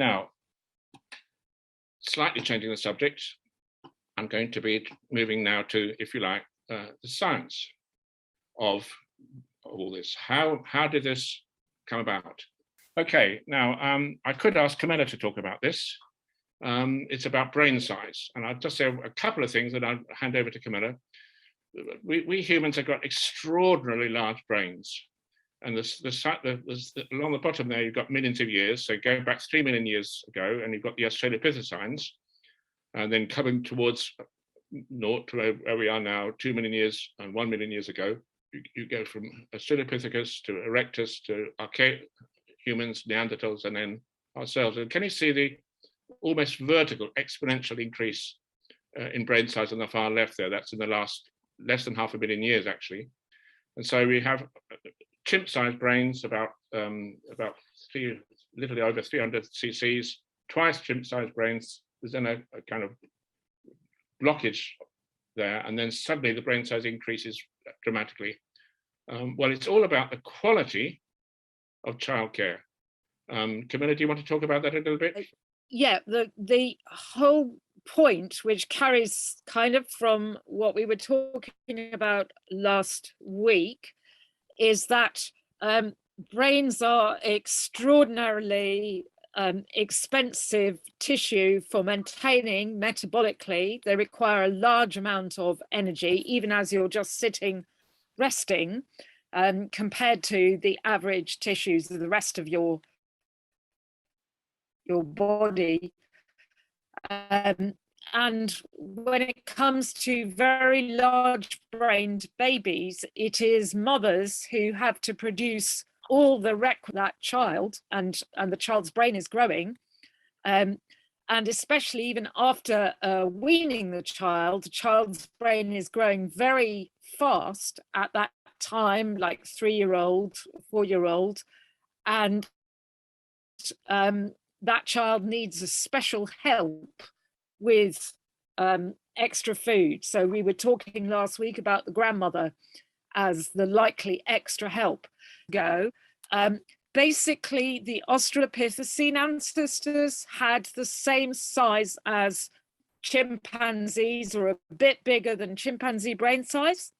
Now, slightly changing the subject, I'm going to be moving now to, if you like, the science of all this. How did this come about? Okay, now I could ask Camilla to talk about this. It's about brain size, and I'll just say a couple of things that I'll hand over to Camilla. We humans have got extraordinarily large brains, and along the bottom there you've got millions of years. So go back 3 million years ago, and you've got the Australopithecines, and then coming towards naught to where we are now, 2 million years and 1 million years ago. You go from Australopithecus to Erectus to archaic humans, Neanderthals, and then ourselves. And can you see the almost vertical exponential increase in brain size on the far left there? That's in the last less than 500 million years, actually. And so we have chimp-sized brains, about literally over 300 cc's, twice chimp-sized brains. There's then a kind of blockage there, and then suddenly the brain size increases dramatically. Well, it's all about the quality of childcare. Camilla, do you want to talk about that a little bit? Yeah, the whole point, which carries kind of from what we were talking about last week, is that brains are extraordinarily expensive tissue for maintaining metabolically. They require a large amount of energy, even as you're just sitting resting, compared to the average tissues of the rest of your body. And when it comes to very large brained babies, it is mothers who have to produce all the that child, and the child's brain is growing, and especially even after weaning the child's brain is growing very fast at that time, like 3-year-old, 4-year-old, and that child needs a special help with extra food. So we were talking last week about the grandmother as the likely extra help. Basically, the Australopithecine ancestors had the same size as chimpanzees, or a bit bigger than chimpanzee brain size.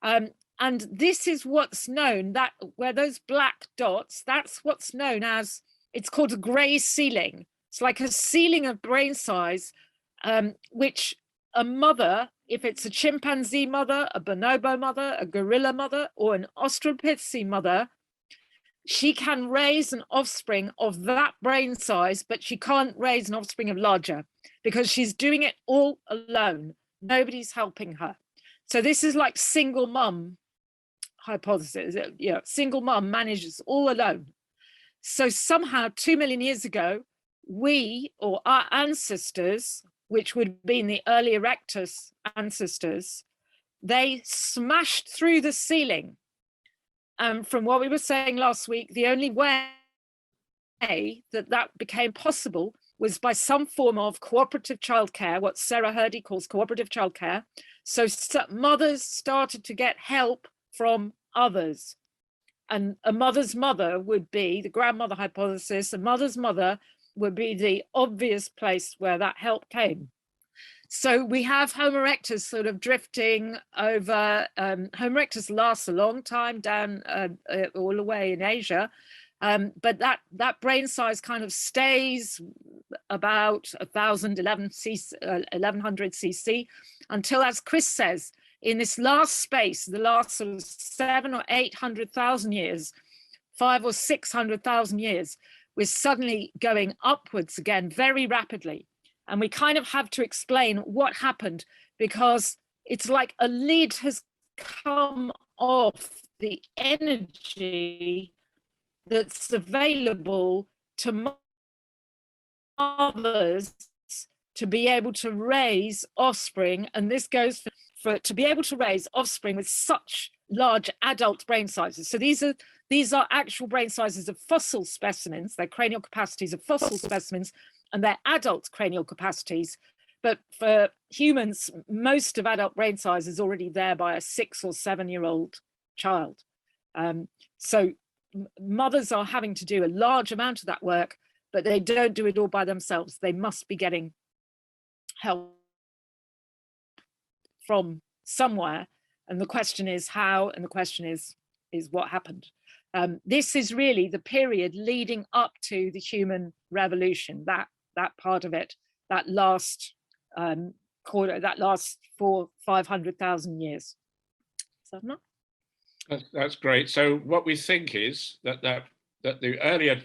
And this is what's known, that where those black dots, that's what's known as, it's called a gray ceiling. It's like a ceiling of brain size, which a mother, if it's a chimpanzee mother, a bonobo mother, a gorilla mother, or an Australopithecine mother, she can raise an offspring of that brain size, but she can't raise an offspring of larger because she's doing it all alone. Nobody's helping her. So this is like single mum hypothesis. Yeah, single mum manages all alone. So somehow 2 million years ago, we, or our ancestors, which would have been the early Erectus ancestors, they smashed through the ceiling. From what we were saying last week, the only way that became possible was by some form of cooperative childcare, what Sarah Hurdy calls cooperative childcare. So mothers started to get help from others. And a mother's mother would be, the grandmother hypothesis, a mother's mother would be the obvious place where that help came. So we have Homo erectus sort of drifting over. Homo erectus lasts a long time down all the way in Asia, but that brain size kind of stays about 1100 cc until, as Chris says, in this last space, the last sort of 700,000 or 800,000 years, 500,000 or 600,000 years, we're suddenly going upwards again very rapidly. And we kind of have to explain what happened, because it's like a lid has come off the energy that's available to mothers to be able to raise offspring. And this goes for to be able to raise offspring with such large adult brain sizes. So these are actual brain sizes of fossil specimens. They're cranial capacities of fossil specimens, and they're adult cranial capacities. But for humans, most of adult brain size is already there by a 6 or 7-year-old child. So mothers are having to do a large amount of that work, but they don't do it all by themselves. They must be getting help from somewhere. And the question is how, and the question is what happened. This is really the period leading up to the human revolution, that part of it, that last quarter, that last 500,000 years. Is that enough? That's great. So what we think is that the earlier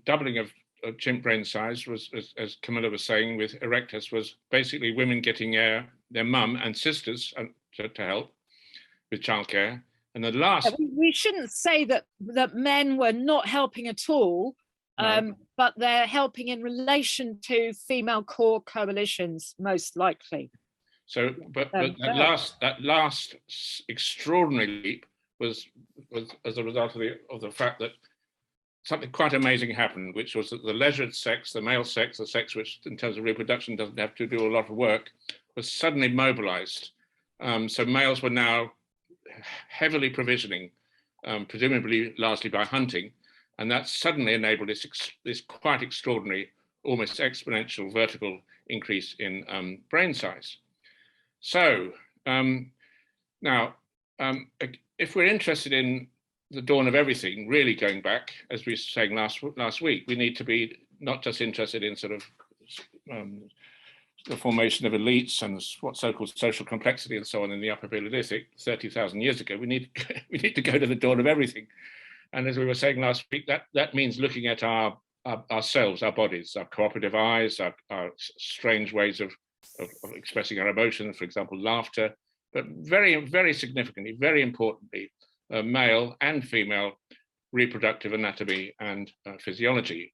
doubling of chimp brain size was, as Camilla was saying, with erectus, was basically women getting their mum and sisters to help with childcare. And the last, we shouldn't say that men were not helping at all, no. But they're helping in relation to female core coalitions, most likely. So, but that last extraordinary leap was as a result of the fact that something quite amazing happened, which was that the leisured sex, the male sex, the sex which in terms of reproduction doesn't have to do a lot of work, was suddenly mobilized. So males were now heavily provisioning, presumably largely by hunting, and that suddenly enabled this quite extraordinary, almost exponential vertical increase in brain size. So now, if we're interested in the dawn of everything, really going back, as we were saying last week, we need to be not just interested in sort of the formation of elites and what so-called social complexity and so on in the Upper Paleolithic 30,000 years ago. We need to go to the dawn of everything. And as we were saying last week, that means looking at ourselves, our bodies, our cooperative eyes, our strange ways of expressing our emotions, for example, laughter, but very, very significantly, very importantly, male and female reproductive anatomy and physiology.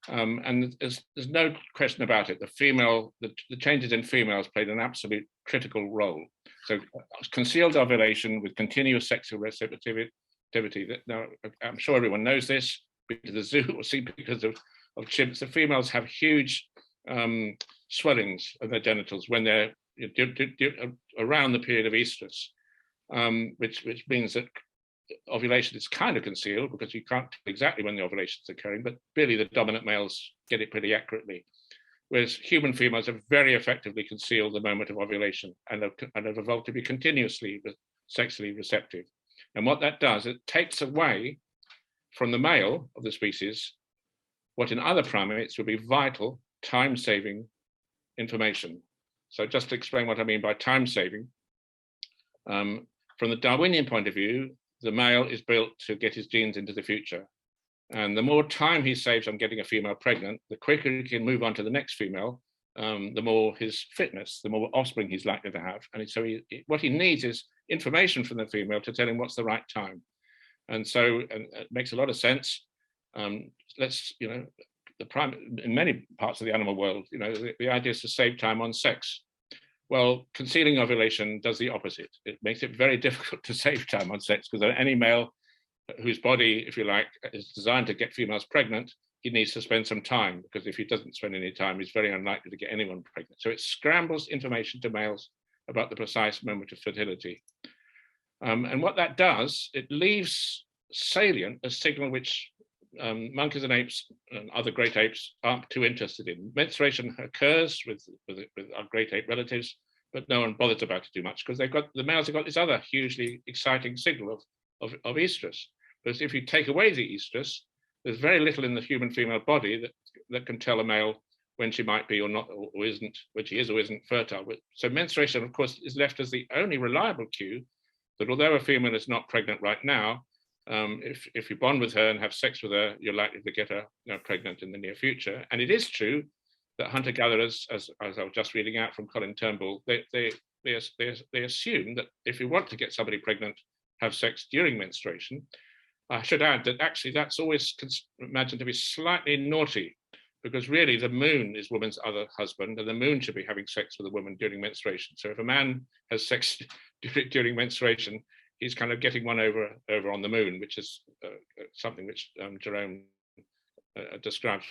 And there's no question about it. The changes in females played an absolute critical role. So concealed ovulation with continuous sexual receptivity. Now, I'm sure everyone knows this. Been to the zoo or see pictures of chimps. The females have huge swellings of their genitals when they're around the period of estrus, which means that ovulation is kind of concealed because you can't tell exactly when the ovulation is occurring, but really the dominant males get it pretty accurately. Whereas human females have very effectively concealed the moment of ovulation and have evolved to be continuously sexually receptive. And what that does, it takes away from the male of the species what in other primates would be vital time-saving information. So just to explain what I mean by time-saving, from the Darwinian point of view, the male is built to get his genes into the future. And the more time he saves on getting a female pregnant, the quicker he can move on to the next female, the more his fitness, the more offspring he's likely to have. And so what he needs is information from the female to tell him what's the right time. And so it makes a lot of sense. In many parts of the animal world, the idea is to save time on sex. Well, concealing ovulation does the opposite. It makes it very difficult to save time on sex because any male whose body, if you like, is designed to get females pregnant, he needs to spend some time, because if he doesn't spend any time, he's very unlikely to get anyone pregnant. So it scrambles information to males about the precise moment of fertility. And what that does, it leaves salient a signal which monkeys and apes and other great apes aren't too interested in. Menstruation occurs with our great ape relatives, but no one bothers about it too much because the males have got this other hugely exciting signal of estrus. But if you take away the estrus, there's very little in the human female body that can tell a male when she might be or not, or isn't, when she is or isn't fertile. So menstruation, of course, is left as the only reliable cue that although a female is not pregnant right now, if you bond with her and have sex with her, you're likely to get her pregnant in the near future. And it is true that hunter-gatherers, as I was just reading out from Colin Turnbull, they assume that if you want to get somebody pregnant, have sex during menstruation. I should add that actually that's always imagined to be slightly naughty, because really the moon is woman's other husband, and the moon should be having sex with a woman during menstruation. So if a man has sex during menstruation, he's kind of getting one over on the moon, which is something which Jerome describes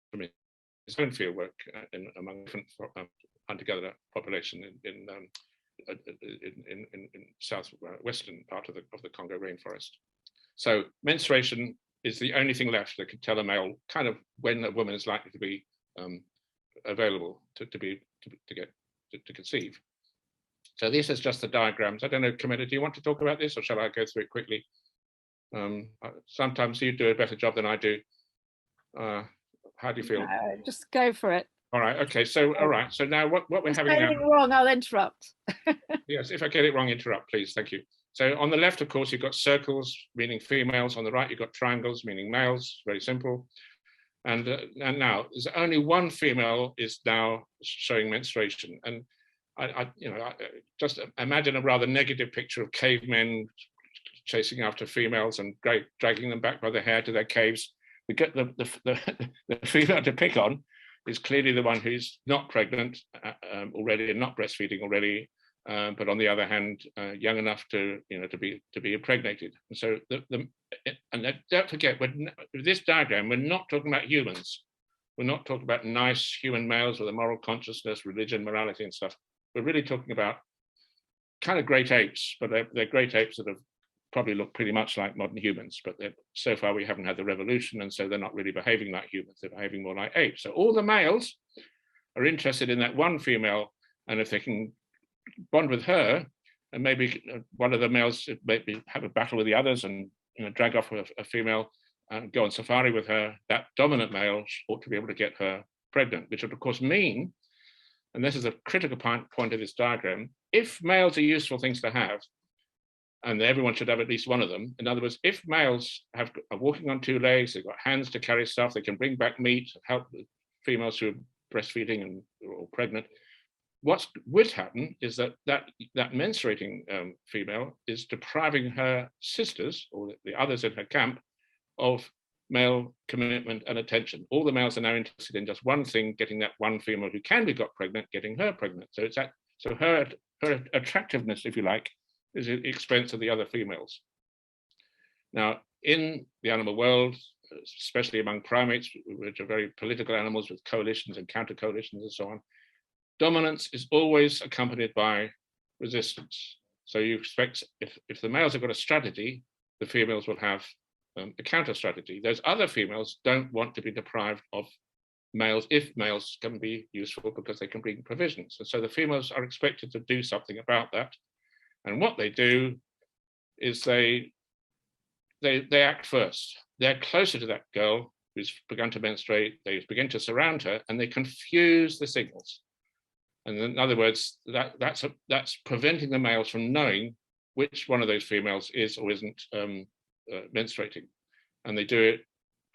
from his own fieldwork among different hunter-gatherer population in southwestern part of the Congo rainforest. So menstruation is the only thing left that can tell a male kind of when a woman is likely to be available to conceive. So this is just the diagrams. I don't know, Camilla, do you want to talk about this, or shall I go through it quickly? Sometimes you do a better job than I do. How do you feel? Just go for it. All right. Okay. So, all right. So now what we're having now. Anything wrong, I'll interrupt. Yes. If I get it wrong, interrupt, please. Thank you. So on the left, of course, you've got circles, meaning females. On the right, you've got triangles, meaning males. Very simple. And now there's only one female is now showing menstruation. And I just imagine a rather negative picture of cavemen chasing after females and dragging them back by the hair to their caves. We get the female to pick on is clearly the one who's not pregnant already and not breastfeeding already, but on the other hand, young enough to be impregnated. And so don't forget, with this diagram, we're not talking about humans. We're not talking about nice human males with a moral consciousness, religion, morality, and stuff. We're really talking about kind of great apes, but they're great apes that have probably look pretty much like modern humans, but so far we haven't had the revolution, and so they're not really behaving like humans, they're behaving more like apes. So all the males are interested in that one female, and if they can bond with her, and maybe one of the males maybe have a battle with the others and drag off a female and go on safari with her, that dominant male ought to be able to get her pregnant, which would of course mean, and this is a critical point of this diagram, if males are useful things to have, and everyone should have at least one of them. In other words, if males are walking on two legs, they've got hands to carry stuff, they can bring back meat, help females who are breastfeeding or pregnant, what would happen is that menstruating female is depriving her sisters or the others in her camp of male commitment and attention. All the males are now interested in just one thing, getting that one female who can be got pregnant, getting her pregnant. So her attractiveness, if you like, is at the expense of the other females. Now, in the animal world, especially among primates, which are very political animals with coalitions and counter coalitions and so on, dominance is always accompanied by resistance. So you expect if the males have got a strategy, the females will have a counter strategy. Those other females don't want to be deprived of males if males can be useful because they can bring provisions. And so the females are expected to do something about that. And what they do is they act first. They're closer to that girl who's begun to menstruate. They begin to surround her, and they confuse the signals. And in other words, that's preventing the males from knowing which one of those females is or isn't menstruating. And they do it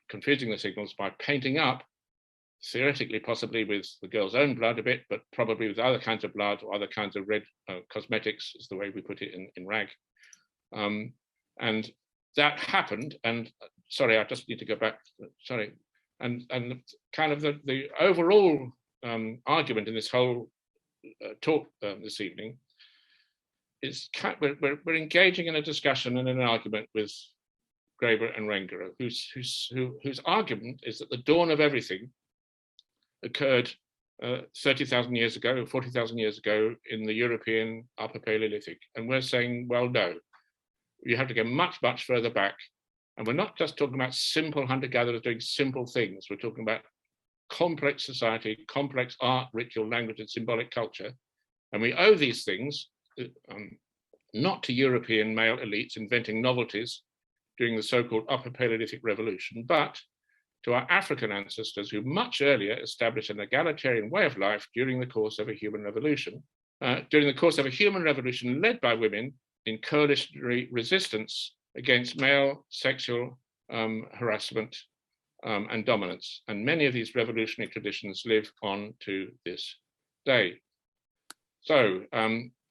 confusing the signals by painting up, theoretically, possibly with the girl's own blood a bit, but probably with other kinds of blood or other kinds of red cosmetics, is the way we put it in rag. And that happened, and sorry, I just need to go back, sorry. And kind of the overall argument in this whole talk this evening is we're engaging in a discussion and an argument with Graeber and Rengero, whose argument is that the dawn of everything occurred 30,000 years ago, 40,000 years ago in the European Upper Paleolithic. And we're saying, well, no, you have to go much, much further back. And we're not just talking about simple hunter-gatherers doing simple things. We're talking about complex society, complex art, ritual, language, and symbolic culture. And we owe these things not to European male elites inventing novelties during the so-called Upper Paleolithic Revolution, but to our African ancestors who much earlier established an egalitarian way of life during the course of a human revolution, led by women in coalitionary resistance against male sexual harassment and dominance. And many of these revolutionary traditions live on to this day. So,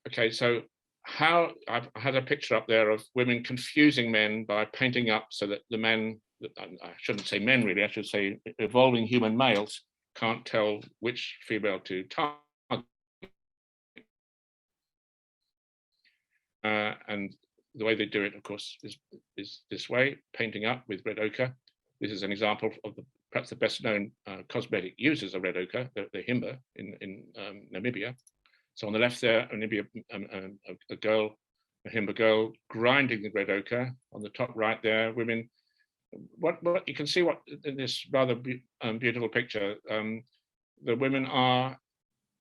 okay, so how I had a picture up there of women confusing men by painting up so that the men, I shouldn't say men really, I should say evolving human males can't tell which female to target. And the way they do it, of course, is this way, painting up with red ochre. This is an example of perhaps the best known cosmetic uses of red ochre, the himba in Namibia. So on the left there, Namibia, a himba girl grinding the red ochre. On the top right there, women what you can see what in this rather beautiful picture, the women are,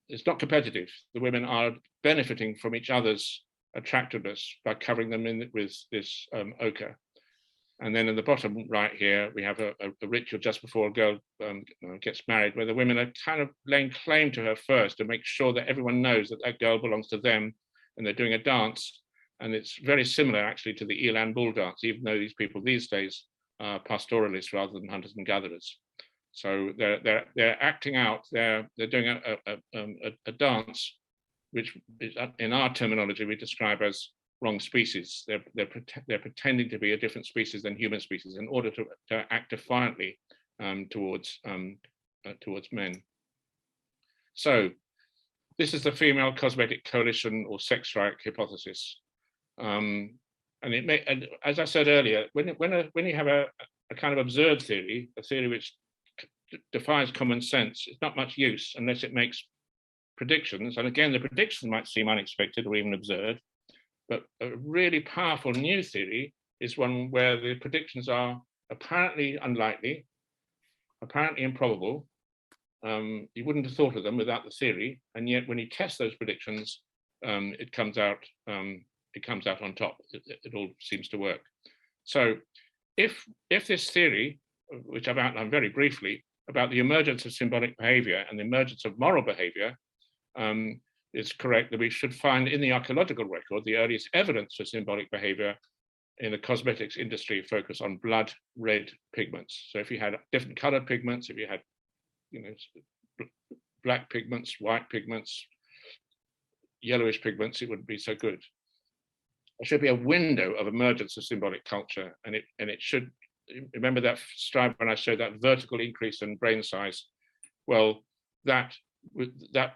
it's not competitive. The women are benefiting from each other's attractiveness by covering them in with this ochre. And then in the bottom right here, we have a ritual just before a girl gets married, where the women are kind of laying claim to her first to make sure that everyone knows that that girl belongs to them, and they're doing a dance. And it's very similar actually to the eland bull dance, even though these people these days are pastoralists rather than hunters and gatherers. So they're acting out, they're doing a dance, which is, in our terminology we describe as wrong species. They're pretending to be a different species than human species in order to act defiantly towards men. So this is the female cosmetic coalition or sex strike hypothesis. And it may, and as I said earlier, when you have a kind of absurd theory, a theory which defies common sense, it's not much use unless it makes predictions. And again, the predictions might seem unexpected or even absurd. But a really powerful new theory is one where the predictions are apparently unlikely, apparently improbable. You wouldn't have thought of them without the theory, and yet when you test those predictions, it comes out on top. It all seems to work. So, if this theory, which I've outlined very briefly, about the emergence of symbolic behaviour and the emergence of moral behaviour, it's correct that we should find in the archaeological record the earliest evidence for symbolic behavior in the cosmetics industry focus on blood red pigments. So if you had different colored pigments, if you had, black pigments, white pigments, yellowish pigments, it wouldn't be so good. There should be a window of emergence of symbolic culture, and it should, remember that slide when I showed that vertical increase in brain size. Well, that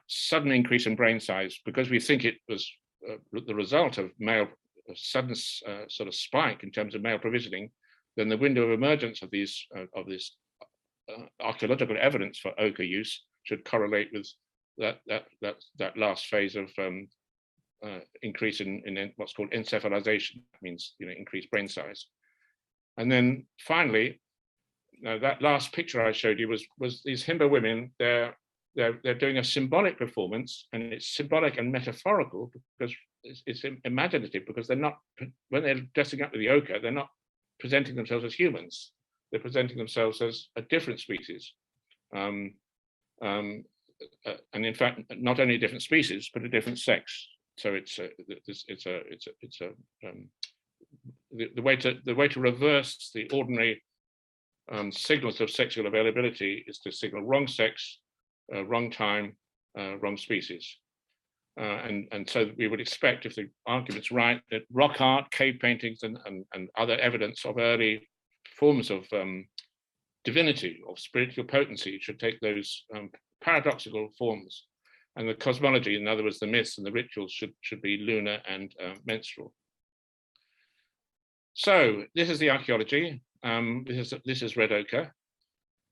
sudden increase in brain size, because we think it was the result of male sudden sort of spike in terms of male provisioning, then the window of emergence of this archaeological evidence for ochre use should correlate with that last phase of increase in what's called encephalization. That means increased brain size. And then finally, that last picture I showed you was these Himba women. They're doing a symbolic performance, and it's symbolic and metaphorical because it's imaginative, because they're not, when they're dressing up with the ochre, they're not presenting themselves as humans. They're presenting themselves as a different species. And in fact, not only a different species, but a different sex. So the way to reverse the ordinary signals of sexual availability is to signal wrong sex, wrong time, wrong species. And so we would expect, if the argument's right, that rock art, cave paintings, and other evidence of early forms of divinity, of spiritual potency, should take those paradoxical forms. And the cosmology, in other words, the myths and the rituals, should be lunar and menstrual. So this is the archaeology. This is red ochre.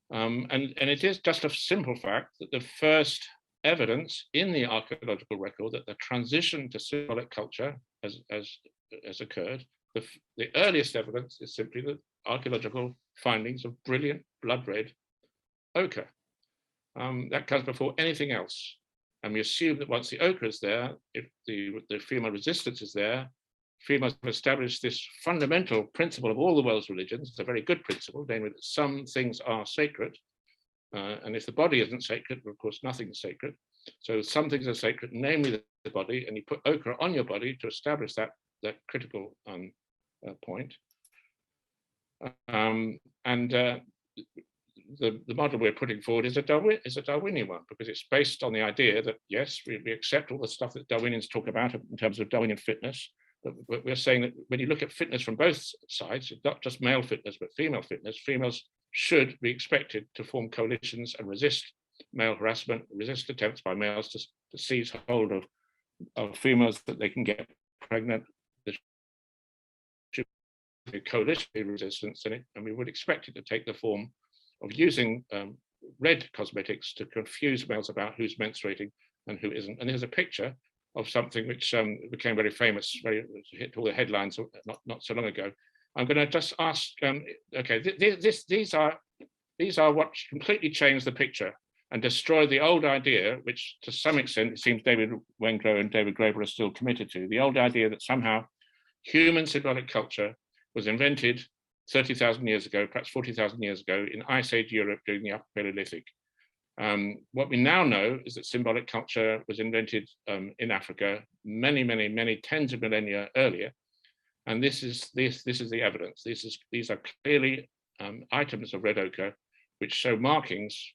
And it is just a simple fact that the first evidence in the archaeological record that the transition to symbolic culture has occurred, the earliest evidence is simply the archaeological findings of brilliant blood red ochre. That comes before anything else. And we assume that once the ochre is there, if the female resistance is there, females have established this fundamental principle of all the world's religions. It's a very good principle, namely that some things are sacred. And if the body isn't sacred, well, of course, nothing is sacred. So some things are sacred, namely the body, and you put ochre on your body to establish that critical point. The model we're putting forward is a Darwinian one, because it's based on the idea that, yes, we accept all the stuff that Darwinians talk about in terms of Darwinian fitness, but we're saying that when you look at fitness from both sides, not just male fitness, but female fitness, females should be expected to form coalitions and resist male harassment, resist attempts by males to seize hold of females that they can get pregnant. There should be coalition resistance in it, and we would expect it to take the form of using red cosmetics to confuse males about who's menstruating and who isn't. And here's a picture of something which became very famous, hit all the headlines not so long ago. I'm going to just ask. Okay, these are what completely changed the picture and destroyed the old idea, which to some extent it seems David Wengrow and David Graeber are still committed to. The old idea that somehow human symbolic culture was invented 30,000 years ago, perhaps 40,000 years ago, in Ice Age Europe during the Upper Paleolithic. What we now know is that symbolic culture was invented in Africa many tens of millennia earlier, and this is the evidence. These are clearly items of red ochre which show markings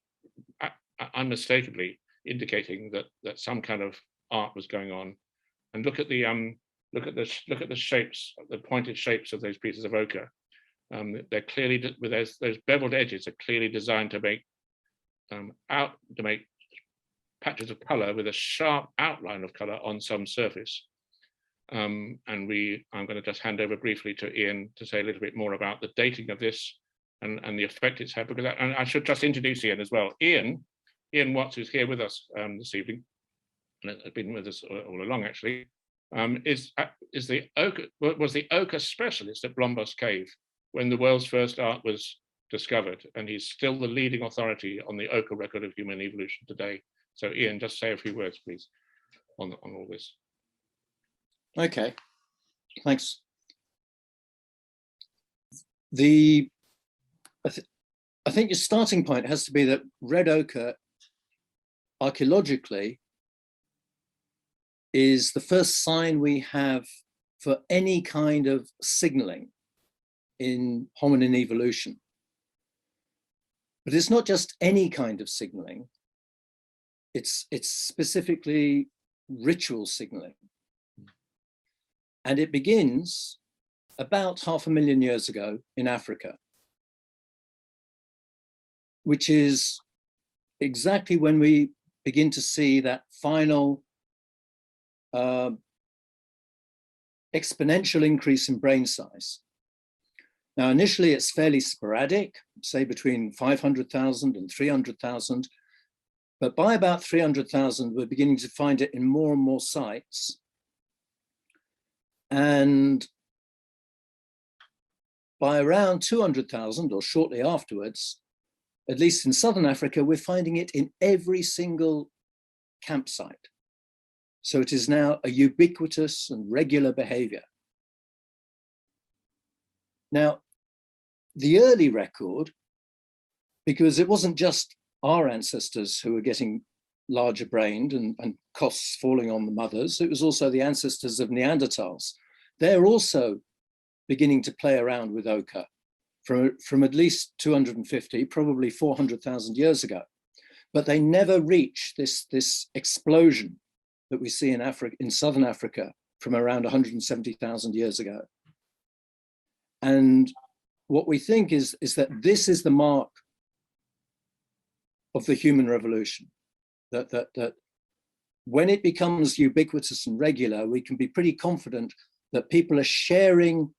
unmistakably indicating that some kind of art was going on. And look at the shapes, the pointed shapes of those pieces of ochre. They're clearly, with those beveled edges, are clearly designed to make patches of color with a sharp outline of color on some surface. I'm going to just hand over briefly to Ian to say a little bit more about the dating of this and the effect it's had, because and I should just introduce Ian as well. Ian Watts, who's here with us this evening, and has been with us all along actually, was the ochre specialist at Blombos Cave when the world's first art was discovered, and he's still the leading authority on the ochre record of human evolution today. So Ian, just say a few words, please, on all this. Okay, thanks. I think your starting point has to be that red ochre, archaeologically, is the first sign we have for any kind of signaling in hominin evolution. But it's not just any kind of signaling, it's specifically ritual signaling. And it begins about 500,000 years ago in Africa, which is exactly when we begin to see that final exponential increase in brain size. Now, initially it's fairly sporadic, say between 500,000 and 300,000, but by about 300,000, we're beginning to find it in more and more sites. And by around 200,000 or shortly afterwards, at least in Southern Africa, we're finding it in every single campsite. So it is now a ubiquitous and regular behavior. Now, the early record, because it wasn't just our ancestors who were getting larger brained and costs falling on the mothers, it was also the ancestors of Neanderthals. They're also beginning to play around with ochre from at least 250, probably 400,000 years ago. But they never reach this explosion that we see in Africa, in Southern Africa, from around 170,000 years ago. And what we think is that this is the mark of the human revolution, that when it becomes ubiquitous and regular, we can be pretty confident that people are sharing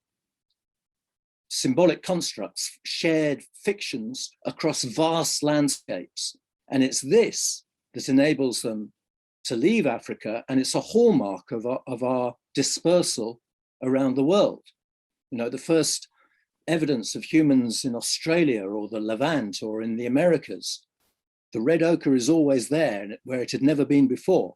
symbolic constructs, shared fictions across vast landscapes. And it's this that enables them to leave Africa, and it's a hallmark of our dispersal around the world. You know, the first evidence of humans in Australia or the Levant or in the Americas, the red ochre is always there where it had never been before.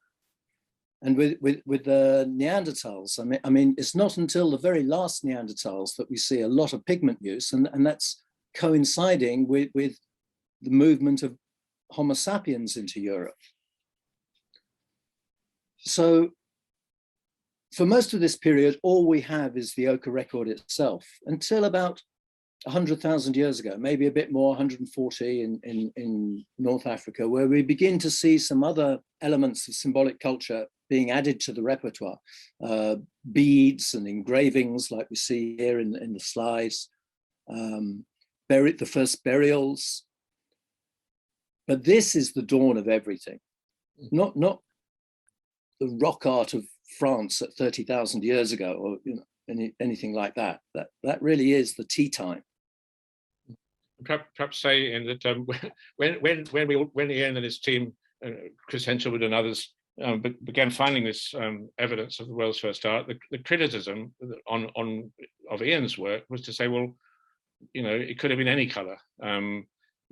And with the Neanderthals, I mean, it's not until the very last Neanderthals that we see a lot of pigment use, and that's coinciding with the movement of Homo sapiens into Europe. So for most of this period, all we have is the ochre record itself until about 100,000 years ago, maybe a bit more, 140 in North Africa, where we begin to see some other elements of symbolic culture being added to the repertoire, beads and engravings like we see here in the slides, the first burials. But this is the dawn of everything, not the rock art of France at 30,000 years ago, or anything like that. That really is the tea time. Perhaps say in that when Ian and his team, Chris Henselwood and others, began finding this evidence of the world's first art, the criticism of Ian's work was to say, well, it could have been any color.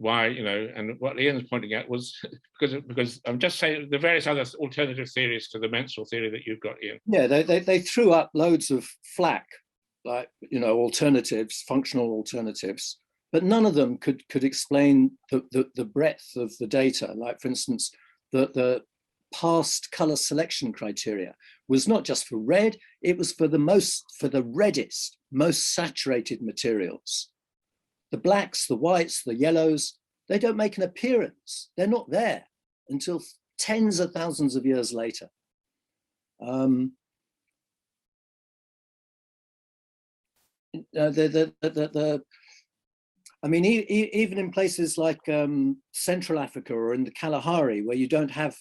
Why, and what Ian's pointing at was because I'm just saying the various other alternative theories to the menstrual theory that you've got, Ian. Yeah, they threw up loads of flack, like, alternatives, functional alternatives, but none of them could explain the breadth of the data. Like, for instance, the past color selection criteria was not just for red, it was for the reddest, most saturated materials. The blacks, the whites, the yellows, they don't make an appearance. They're not there until tens of thousands of years later. Even in places like Central Africa or in the Kalahari, where you don't have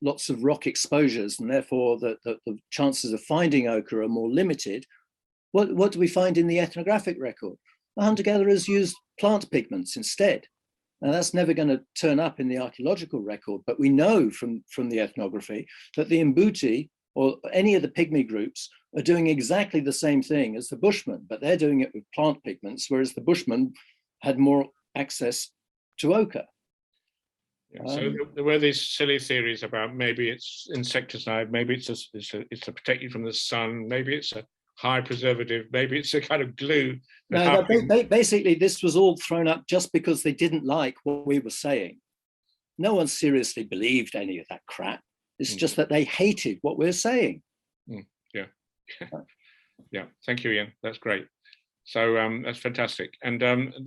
lots of rock exposures, and therefore the chances of finding ochre are more limited, what do we find in the ethnographic record? The hunter-gatherers used plant pigments instead. Now, that's never going to turn up in the archaeological record, but we know from the ethnography that the Mbuti or any of the pygmy groups are doing exactly the same thing as the Bushmen, but they're doing it with plant pigments, whereas the Bushmen had more access to ochre. Yeah, so there were these silly theories about maybe it's insecticide, maybe it's to protect you from the sun, maybe it's a high preservative, maybe it's a kind of glue. No, basically this was all thrown up just because they didn't like what we were saying. No one seriously believed any of that crap. It's just that they hated what we're saying. Yeah. Yeah, thank you, Ian. That's great. So that's fantastic. And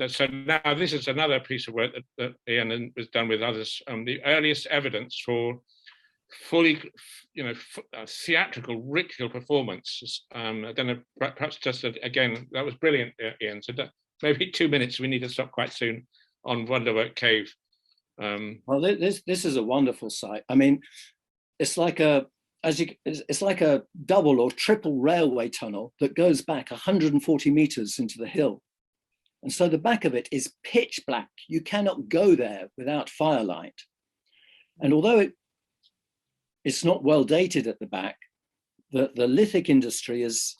so now this is another piece of work that Ian has done with others. The earliest evidence for fully, theatrical ritual performance. I don't know, perhaps just again, that was brilliant, Ian. So maybe 2 minutes. We need to stop quite soon on Wonderwerk Cave. Well, this is a wonderful site. I mean, it's like a double or triple railway tunnel that goes back 140 meters into the hill. And so the back of it is pitch black. You cannot go there without firelight. And although it's not well dated at the back, the lithic industry is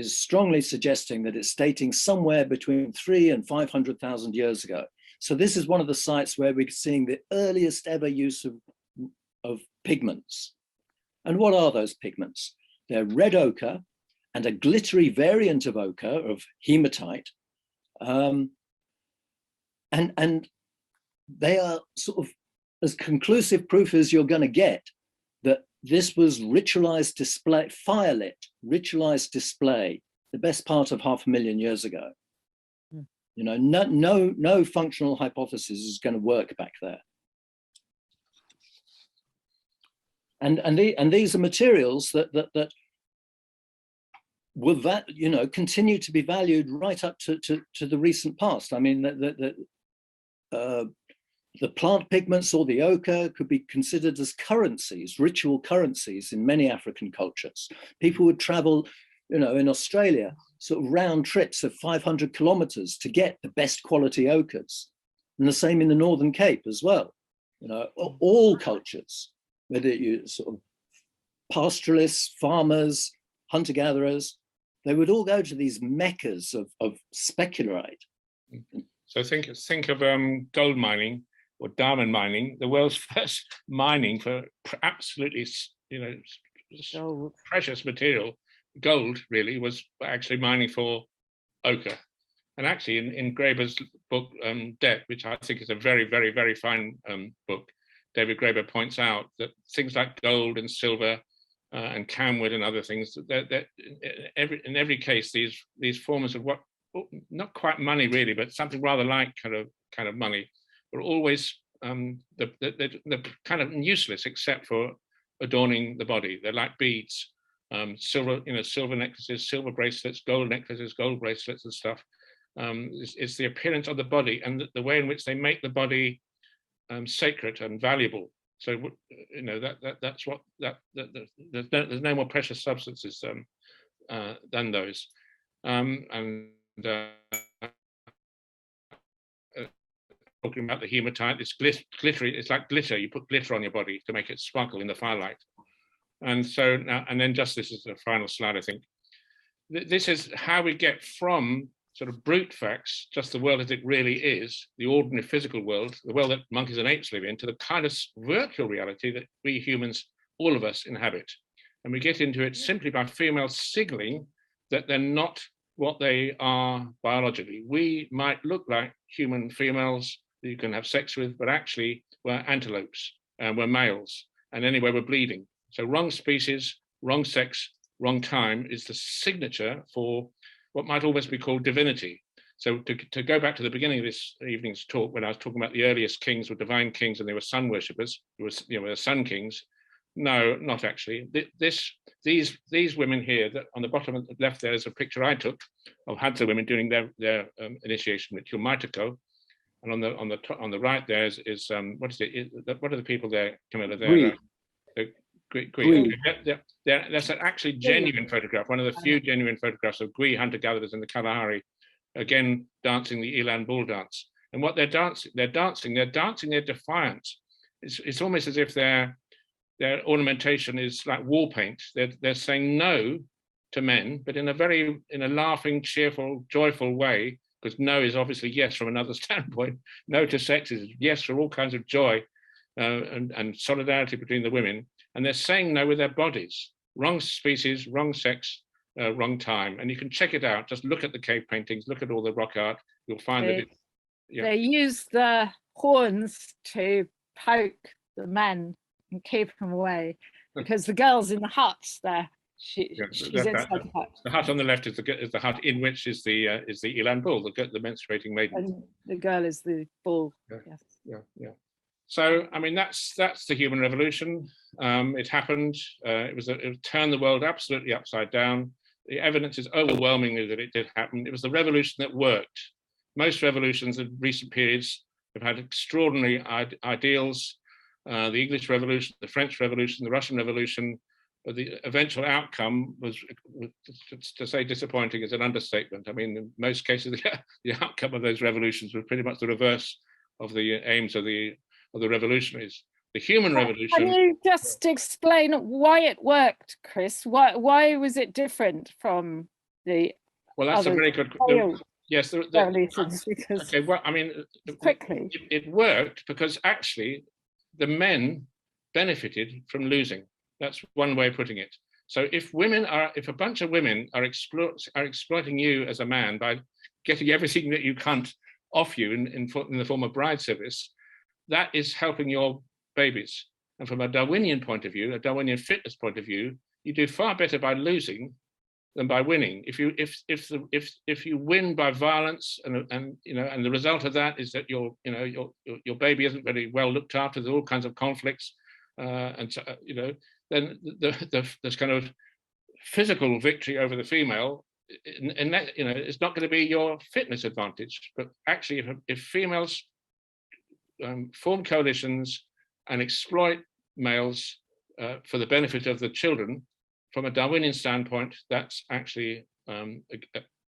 strongly suggesting that it's dating somewhere between 300,000 and 500,000 years ago. So this is one of the sites where we're seeing the earliest ever use of pigments. And what are those pigments? They're red ochre and a glittery variant of ochre, of hematite. And they are sort of as conclusive proof as you're going to get that this was ritualized display, firelit, ritualized display, the best part of 500,000 years ago. No functional hypothesis is going to work back there. And these are materials that were continue to be valued right up to the recent past. I mean, the plant pigments or the ochre could be considered as currencies, ritual currencies in many African cultures. People would travel, in Australia, sort of round trips of 500 kilometers to get the best quality ochres. And the same in the Northern Cape as well. All cultures, whether you sort of pastoralists, farmers, hunter-gatherers, they would all go to these meccas of specularite. So think of gold mining or diamond mining, the world's first mining for absolutely, precious material. Gold really was actually mining for ochre. And actually in Graeber's book, Debt, which I think is a very, very, very fine book, David Graeber points out that things like gold and silver and camwood and other things, that in every case, these forms of what, not quite money really, but something rather like kind of money, are always they're kind of useless except for adorning the body. They're like beads, silver necklaces, silver bracelets, gold necklaces, gold bracelets and stuff. It's the appearance of the body and the way in which they make the body sacred and valuable. So that's what there's no more precious substances than those. talking about the hematite. It's glittery. It's like glitter. You put glitter on your body to make it sparkle in the firelight. And so now, and then just this is the final slide, I think. This is how we get from sort of brute facts, just the world as it really is, the ordinary physical world, the world that monkeys and apes live in, to the kind of virtual reality that we humans, all of us, inhabit. And we get into it simply by females signaling that they're not what they are biologically. We might look like human females that you can have sex with, but actually we're antelopes and we're males. And anyway, we're bleeding. So wrong species, wrong sex, wrong time is the signature for what might almost be called divinity. So to go back to the beginning of this evening's talk, when I was talking about the earliest kings were divine kings and they were sun worshippers, who were, you know, were sun kings. No, not actually. These women here, that on the bottom left there is a picture I took of Hadza women doing their initiation ritual, Maitako, and on the right there is what is it? What are the people there, Camilla? Gui. That's an actually genuine photograph, one of the few genuine photographs of Gui hunter-gatherers in the Kalahari, again dancing the Eland bull dance. And what they're dancing their defiance. It's almost as if their ornamentation is like wall paint. They're saying no to men, but in a laughing, cheerful, joyful way, because no is obviously yes from another standpoint. No to sex is yes for all kinds of joy and solidarity between the women. And they're saying no with their bodies. Wrong species, wrong sex, wrong time. And you can check it out. Just look at the cave paintings, look at all the rock art. You'll find that they use the horns to poke the men and keep them away, because the girls in the huts there, she's inside the hut. The hut on the left is the hut in which is the Eland bull, the menstruating maiden. And the girl is the bull. Yeah. So I mean that's the human revolution. It happened. It turned the world absolutely upside down. The evidence is overwhelmingly that it did happen. It was the revolution that worked. Most revolutions in recent periods have had extraordinary ideals. The English Revolution, the French Revolution, the Russian Revolution, but the eventual outcome was, to say disappointing is an understatement. I mean, in most cases, the outcome of those revolutions was pretty much the reverse of the aims of the revolutionaries. The human revolution. Can you just explain why it worked, Chris? Why was it different from the? Well, that's a very good. Yes, revolutions. Because okay. Well, I mean, quickly it worked because actually the men benefited from losing. That's one way of putting it. So if a bunch of women are exploiting you as a man by getting everything that you can't off you in the form of bride service, that is helping your babies. And from a Darwinian point of view, a Darwinian fitness point of view, you do far better by losing than by winning. If you win by violence and the result of that is that your baby isn't very well looked after, there's all kinds of conflicts, and so, then there's kind of physical victory over the female, and that it's not going to be your fitness advantage. But actually, if females form coalitions and exploit males for the benefit of the children, from a Darwinian standpoint, that's actually an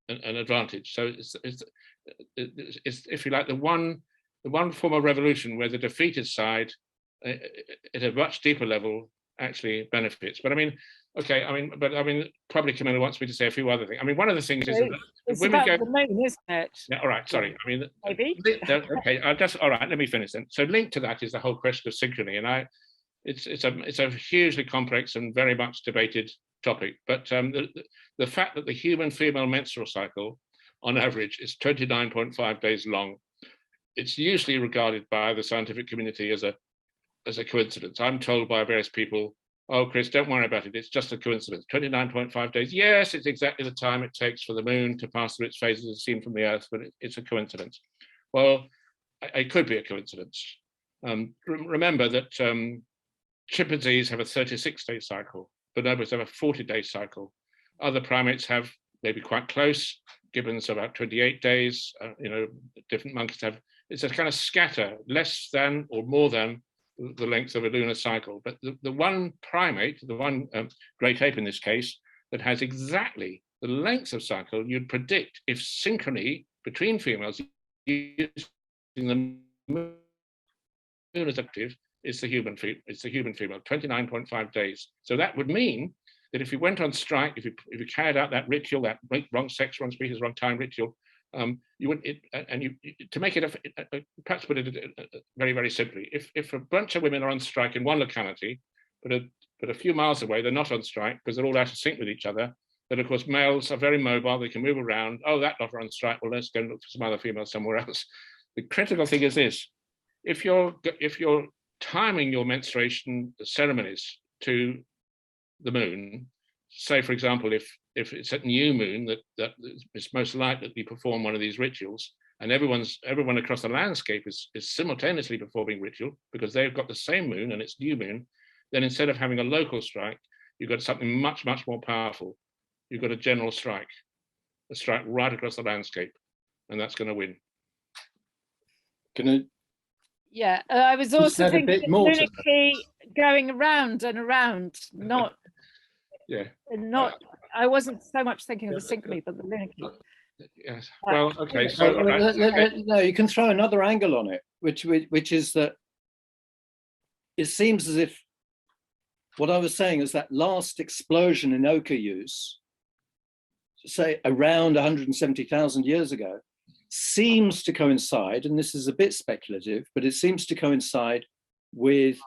advantage. So it's if you like the one form of revolution where the defeated side at a much deeper level actually benefits. But probably Camilla wants me to say a few other things. I mean, one of the things is that it's women about the moon, isn't it? Yeah, all right, sorry. I mean, maybe. Okay, all right, let me finish then. So linked to that is the whole question of synchrony, and it's a hugely complex and very much debated topic. But the fact that the human female menstrual cycle, on average, is 29.5 days long, it's usually regarded by the scientific community as a coincidence. I'm told by various people, oh, Chris, don't worry about it. It's just a coincidence. 29.5 days. Yes, it's exactly the time it takes for the moon to pass through its phases as seen from the Earth, but it's a coincidence. Well, it could be a coincidence. Remember that chimpanzees have a 36-day cycle. Bonobos have a 40-day cycle. Other primates have maybe quite close. Gibbons about 28 days. Different monkeys have. It's a kind of scatter, less than or more than the length of a lunar cycle. But the one primate, the one great ape in this case, that has exactly the length of cycle you'd predict if synchrony between females using the moon is active, it's the human female, 29.5 days. So that would mean that if you went on strike, if you carried out that ritual, that wrong sex, wrong species, wrong time ritual, you would, to make it, perhaps put it very, very simply, if a bunch of women are on strike in one locality, but a few miles away, they're not on strike because they're all out of sync with each other, then of course males are very mobile, they can move around. Oh, that lot are on strike, well, let's go and look for some other females somewhere else. The critical thing is this: if you're timing your menstruation ceremonies to the moon, say for example, if it's at new moon that it's most likely that you perform one of these rituals, and everyone across the landscape is simultaneously performing ritual because they've got the same moon and it's new moon, then instead of having a local strike, you've got something much, much more powerful. You've got a general strike, a strike right across the landscape, and that's going to win. Yeah, I was also thinking more going around and around, not. Yeah. Not. I wasn't so much thinking of the synchrony, but the lunar key. Yes. Well, okay. So no, you can throw another angle on it, which is that it seems as if what I was saying is that last explosion in ochre use, say around 170,000 years ago, seems to coincide, and this is a bit speculative, but it seems to coincide with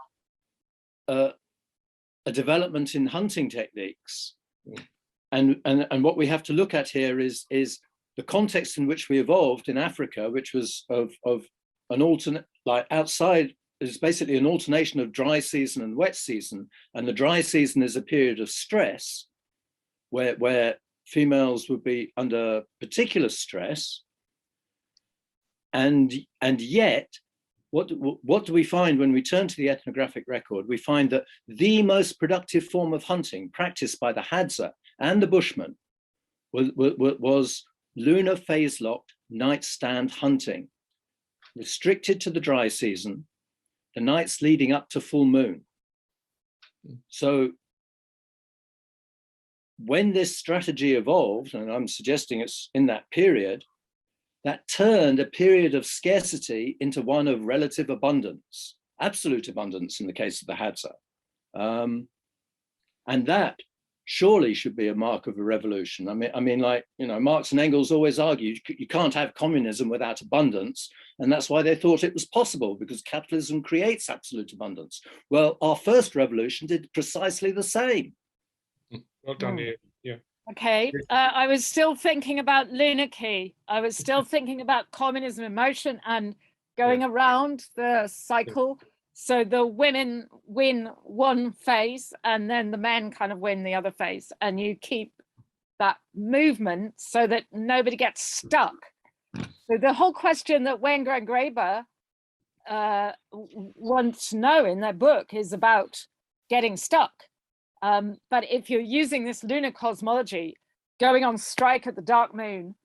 a development in hunting techniques. And what we have to look at here is the context in which we evolved in Africa, which was of an alternate, like outside, is basically an alternation of dry season and wet season. And the dry season is a period of stress where females would be under particular stress. And yet, what do we find when we turn to the ethnographic record? We find that the most productive form of hunting practiced by the Hadza and the Bushmen was lunar phase-locked nightstand hunting, restricted to the dry season, the nights leading up to full moon. So when this strategy evolved, and I'm suggesting it's in that period, that turned a period of scarcity into one of relative abundance, absolute abundance in the case of the Hadza. And that surely should be a mark of a revolution. I mean, like, you know, Marx and Engels always argued you can't have communism without abundance, and that's why they thought it was possible, because capitalism creates absolute abundance. Well, our first revolution did precisely the same. Well done, Ian. Yeah. Okay, I was still thinking about lunar key. I was still thinking about communism in motion and going around the cycle. So the women win one phase and then the men kind of win the other phase, and you keep that movement so that nobody gets stuck. So the whole question that Wenger and Graeber want to know in their book is about getting stuck. But if you're using this lunar cosmology, going on strike at the dark moon,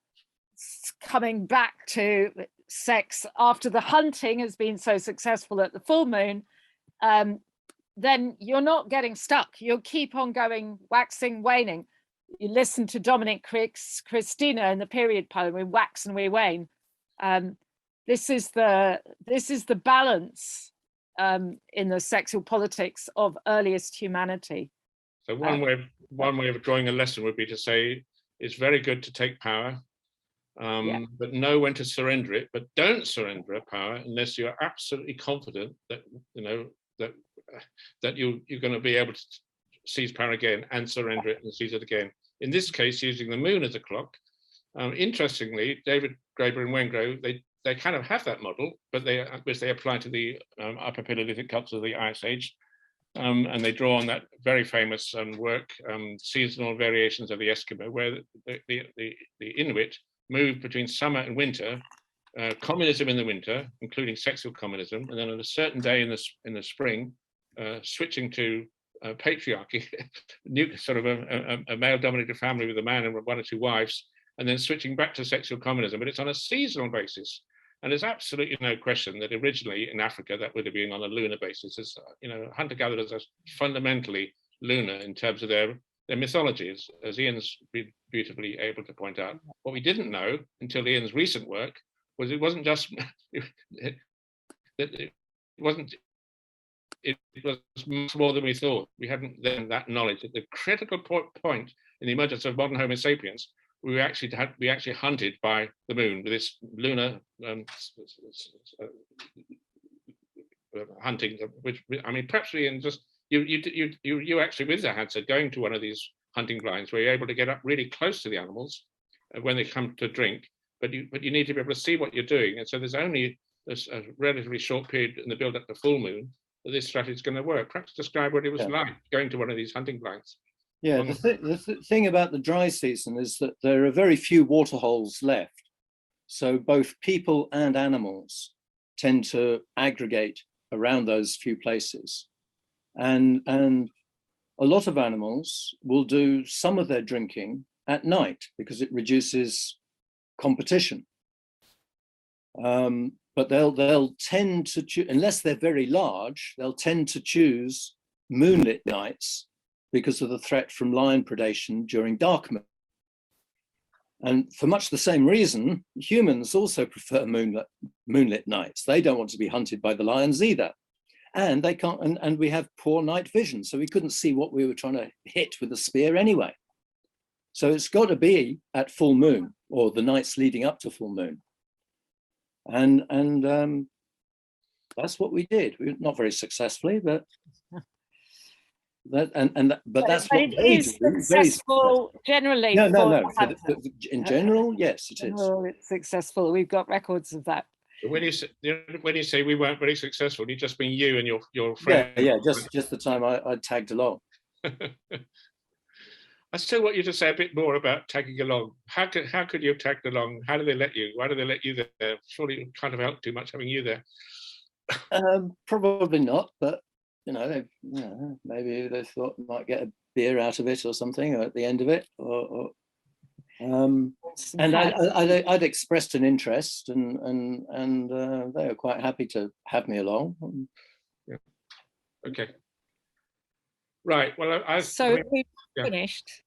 coming back to sex after the hunting has been so successful at the full moon, then you're not getting stuck. You'll keep on going, waxing, waning. You listen to Dominic Christina in the period poem, we wax and we wane. This is the balance in the sexual politics of earliest humanity. So one way of drawing a lesson would be to say it's very good to take power, but know when to surrender it. But don't surrender a power unless you're absolutely confident that that you're going to be able to seize power again and surrender it and seize it again. In this case, using the moon as a clock. Interestingly, David Graeber and Wenger, they kind of have that model, but which they apply to the Upper Paleolithic culture of the Ice Age. And they draw on that very famous work, Seasonal Variations of the Eskimo, where the Inuit move between summer and winter, communism in the winter, including sexual communism, and then on a certain day in the spring, switching to patriarchy, sort of a male-dominated family with a man and one or two wives, and then switching back to sexual communism. But it's on a seasonal basis. And there's absolutely no question that originally in Africa that would have been on a lunar basis. As you know, hunter-gatherers are fundamentally lunar in terms of their mythology, as Ian's been beautifully able to point out. What we didn't know until Ian's recent work was it wasn't just it wasn't. It was much more than we thought. We hadn't then that knowledge. At the critical point in the emergence of modern Homo sapiens, we actually hunted by the moon with this lunar hunting. Which, I mean, perhaps we and just you actually with the Hadza going to one of these hunting blinds where you're able to get up really close to the animals when they come to drink, but you need to be able to see what you're doing, and so there's only a relatively short period in the build up to full moon that this strategy is going to work. Perhaps describe what it was like going to one of these hunting blinds. Yeah, the thing about the dry season is that there are very few water holes left. So both people and animals tend to aggregate around those few places. And a lot of animals will do some of their drinking at night because it reduces competition. But they'll tend to choose, unless they're very large, they'll tend to choose moonlit nights because of the threat from lion predation during dark moon. And for much the same reason, humans also prefer moonlit nights. They don't want to be hunted by the lions either. And they can't, and we have poor night vision, so we couldn't see what we were trying to hit with the spear anyway. So it's got to be at full moon or the nights leading up to full moon. And that's what we did. We not very successfully, but that's what it is successful generally. No. In general, yes, it is. Oh, it's successful. We've got records of that. When you say we weren't very successful, you just mean you and your friend. Yeah, just the time I tagged along. I still want you to say a bit more about tagging along. How could you have tagged along? How do they let you? Why do they let you there? Surely it can't have helped too much having you there. Probably not, but maybe they thought they might get a beer out of it or something, or at the end of it, and I'd expressed an interest, and they were quite happy to have me along. Yeah. Okay. Right. Well, we've finished.